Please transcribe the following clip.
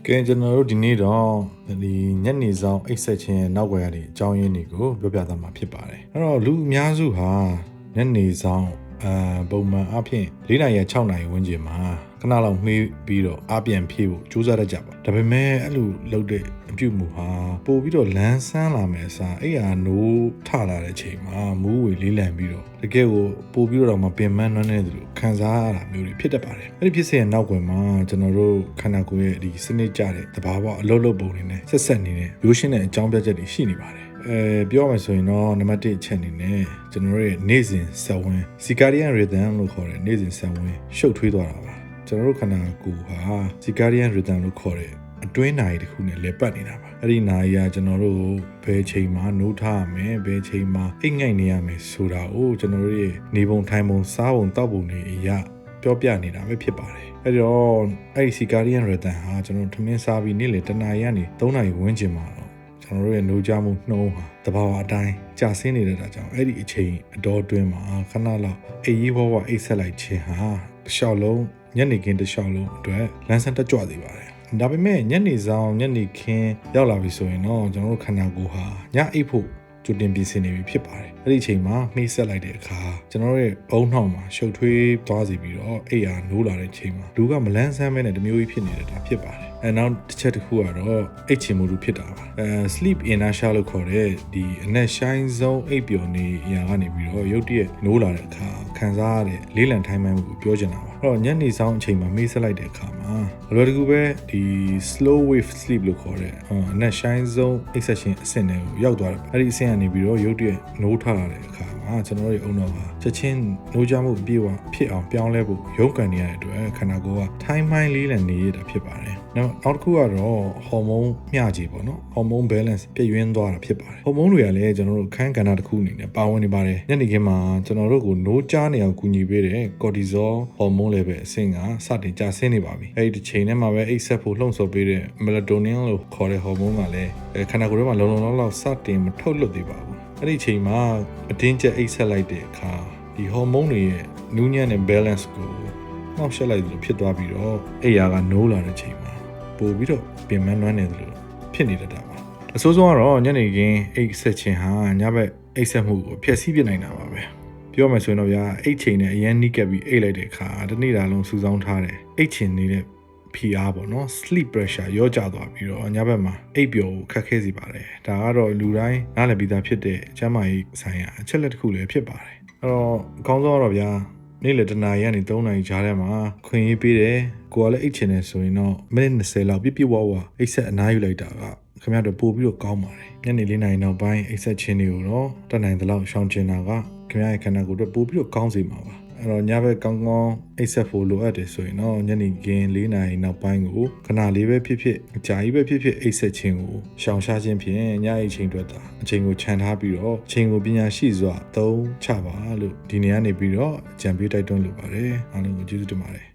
ကဲကျွန်တော်တို့ဒီနေ့တော့ဒီညနေဆောင်အိတ်ဆက်ခြင်းရဲ့နောက်ွယ်ရတဲ့အကြောင်းရင်းတွေကိုပြောပြသွားမှာဖြစ်ပါတယ်အဲ့တော့လူအများစုဟာညနေဆောင်ပုံမှန်အဖြစ်4နာရီ6နာရီဝန်းကျင်မှာခဏလောက်နှေးပြီးတော့အပြန်ဖြည့်ဖို့ကြိုးစားတတ်ကြပါဒါပေမဲ့အဲ့လိုလုပ်တဲ့အပြုမှုဟာပို့ပြီးတော့လန်းဆန်းလာမယ်အစားအဲ့ဟာနိုးထလာတဲ့အချိန်မှာမူးဝေလေးလံပြီးတော့တကယ်ကိုပို့ပြီးတော့မပင်ပန်းနှွမ်းနေသလိုခံစားရတာမျိုးတွေဖြစ်တတ်ပါတယ်အဲ့ဒီဖြစ်စဉ်ရဲ့နောက်ွယ်မှာကျွန်တော်တို့ခန္ဓာကိုယ်ရဲ့ဒီစနစ်ကြတဲ့သဘာဝအလုပ်လုပ်ပုံတွေနဲ့ဆက်ဆက်နေတဲ့ရိုးရှင်းတဲ့အကြောင်းပြချက်တွေရှိနေပါတယ်ပြောမယ်ဆိုရင်တော့နံပါတ်1အချက်အနေနဲ့ကျွန်တော်တို့ရဲ့နေ့စဉ်စက်ဝန်း circadian rhythm လို့ခေါ်တဲ့နေ့စဉ်စက်ဝန်းရှုပ်ထွေးသွားတာပါကျွန်တော်တို့ခန္ဓာကိုယ်ဟာ circadian rhythm လို့ခေါ်တဲ့အတွင်းနာရီတစ်ခုနဲ့လဲပတ်နေတာပါအဲ့ဒီနာရီကကျွန်တော်တို့ဘယ်ချိန်မှာနိုးထားရမယ်ဘယ်ချိန်မှာအိတ်ငိုက်နေရမယ်ဆိုတာကိုကျွန်တော်တို့ရဲ့နေပုံထိုင်ပုံစားပုံတောက်ပုံတွေအရာပြောပြနေတာပဲဖြစ်ပါတယ်အဲ့တော့အဲ့ဒီ circadian rhythm ဟာကျွန်တော်ထမင်းစားပြီးနေ့လေတနာရီကနေ3နာရီဝန်းကျင်မှာကျွန်တော်တို့ရဲ့နှိုးကြမှုနှုံးဟာတဘာဝအတိုင်းကြာဆင်းနေတဲ့တာကြောင့်အဲ့ဒီအချိန်အတော်အတွင်းမှာခဏလောက်အေးရေးဘဝအိတ်ဆက်လိုက်ခြင်းဟာတစ်လျှောက်လုံးညနေခင်းတစ်လျှောက်လုံးအတွက်လမ်းဆန်းတက်ကြွစေပါတယ်ဒါပေမဲ့ညနေဆောင်ညနေခင်းရောက်လာပြီဆိုရင်တော့ကျွန်တော်တို့ခန္ဓာကိုယ်ဟာညအိပ်ဖို့ကြိုတင်ပြင်ဆင်နေပြီဖြစ်ပါတယ်အဲ့ဒီအချိန်မှာနှိမ့်ဆက်လိုက်တဲ့အခါကျွန်တော်တို့ရဲ့ဘုံနှောင်းမှာရှုပ်ထွေးသွားစီပြီးတော့အိပ်ရာနိုးလာတဲ့အချိန်မှာလူကမလန်းဆန်းမဲနဲ့တမျိုးကြီးဖြစ်နေတာဖြစ်ပါတယ်နောက်တစ်ချက်တစ်ခုကတော့အိတ်ချင်မှုဖြစ်တာပါsleep inertia လို့ခေါ်တဲ့ဒီအနက်ရှိုင်းဆုံးအိပ်ပျော်နေရာကနေပြီးတော့ရုတ်တရက်နိုးလာတဲ့အခါခံစားရတဲ့လေးလံထိုင်းမှန်းမှုကိုပြောချင်တာပါအဲ့တော့ညနေဆောင်အချိန်မှာမေးဆက်လိုက်တဲ့အခါမှာအလွယ်တကူပဲဒီ slow wave sleep လို့ခေါ်တဲ့အနက်ရှိုင်းဆုံး exception အဆင့်တွေကိုရောက်သွားတယ်အဲ့ဒီအဆင့်ကနေပြီးတော့ရုတ်တရက်နိုးထလာတဲ့အခါမှာကျွန်တော်တို့ရဲ့အုံတော်ဟာချက်ချင်းနိုးကြမှုအပြည့်အဝဖြစ်အောင်ပြောင်းလဲဖို့ရုန်းကန်နေရတဲ့အတွက်ခန္ဓာကိုယ်ကထိုင်းမှန်းလေးလံနေရတာဖြစ်ပါတယ်နောက်တစ်ခုကတော့ဟော်မုန်းမျှခြေပေါ့နော်ဟော်မုန်း balance ပြည့်ယွင်းသွားတာဖြစ်ပါတယ်ဟော်မုန်းတွေကလည်းကျွန်တော်တို့ခန်းကဏ္ဍတစ်ခုအနေနဲ့ပါဝင်နေပါတယ်ညနေခင်းမှာကျွန်တော်တို့ကိုနိုးကြားနေအောင်ကူညီပေးတဲ့ cortisol ဟော်မုန်း level အဆင့်ကစတင်ကျဆင်းနေပါပြီအဲဒီတစ်ချိန်ထဲမှာပဲအိတ်ဆက်ဖို့လှုံ့ဆော်ပေးတဲ့ melatonin လို့ခေါ်တဲ့ဟော်မုန်းကလည်းခန္ဓာကိုယ်ထဲမှာလုံလုံလောက်လောက်စတင်မထုတ်လွှတ်သေးပါဘူးအဲ့ဒီအချိန်မှာအတင်းကျပ်အိတ်ဆက်လိုက်တဲ့အခါဒီဟော်မုန်းတွေရဲ့နူးညံ့တဲ့ balance ကိုနှောက်ယှက်လိုက်သလိုဖြစ်သွားပြီးတော့အိယာကနိုးလာတဲ့ချိန်မှာပို့ပြီးတော့ပြင်ပန်းနှွမ်းနေသလိုဖြစ်နေတတ်တာပါအဆိုးဆုံးကတော့ညနေခင်းအိတ်ဆက်ခြင်းဟာညဘက်အိတ်ဆက်မှုကိုဖျက်ဆီးပြနိုင်တာပါပဲပြောမယ်ဆိုရင်တော့ဗျာအိတ်ချိန်နဲ့အရန်နီးကပ်ပြီးအိတ်လိုက်တဲ့အခါတနေ့တာလုံးစူဆောင်းထားတယ်အိတ်ချင်နေတဲ့ဖိအားပေါ့နော် sleep pressure ရောကျသွားပြီးတော့ညဘက်မှာအိပ်ပျော်ကိုခက်ခဲစေပါတယ်ဒါကတော့လူတိုင်းနားလည်ပြီးသားဖြစ်တဲ့ကျန်းမာရေးဆိုင်ရာအချက်လက်တစ်ခုလည်းဖြစ်ပါတယ်အဲ့တော့အကောင်းဆုံးကတော့ဗျာနေ့လယ်တနာရီကနေ3နာရီကြားထဲမှာခွင့်ရေးပေးတယ်ကိုကလည်းအိတ်ချင်တယ်ဆိုရင်တော့မိနစ်20လောက်ပြည့်ဝအိတ်ဆက်အနားယူလိုက်တာကခင်ဗျားတို့ပို့ပြီးတော့ကောင်းပါတယ်ညနေ4နာရီနောက်ပိုင်းအိတ်ဆက်ခြင်းတွေကိုတော့တတ်နိုင်သလောက်ရှောင်ကျဉ်တာကခင်ဗျားရဲ့ခန္ဓာကိုယ်အတွက်ပို့ပြီးတော့ကောင်းစေမှာပါအဲ့တော့ညဘက်ကောင်းကောင်းအိတ်ဆက်ဖို့လိုအပ်တယ်ဆိုရင်တော့ညနေခင်း4နာရီနောက်ပိုင်းကိုခဏလေးပဲဖြစ်ဖြစ်အကြာကြီးပဲဖြစ်ဖြစ်အိတ်ဆက်ခြင်းကိုရှောင်ရှားခြင်းဖြင့်ညအိတ်ချိန်တွေတာအချိန်ကိုခြံထားပြီးတော့အချိန်ကိုပညာရှိစွာသုံးချပါလို့ဒီနေ့ကနေပြီးတော့အကြံပေးတိုက်တွန်းလိုပါတယ်အားလုံးကိုကျေးဇူးတင်ပါတယ်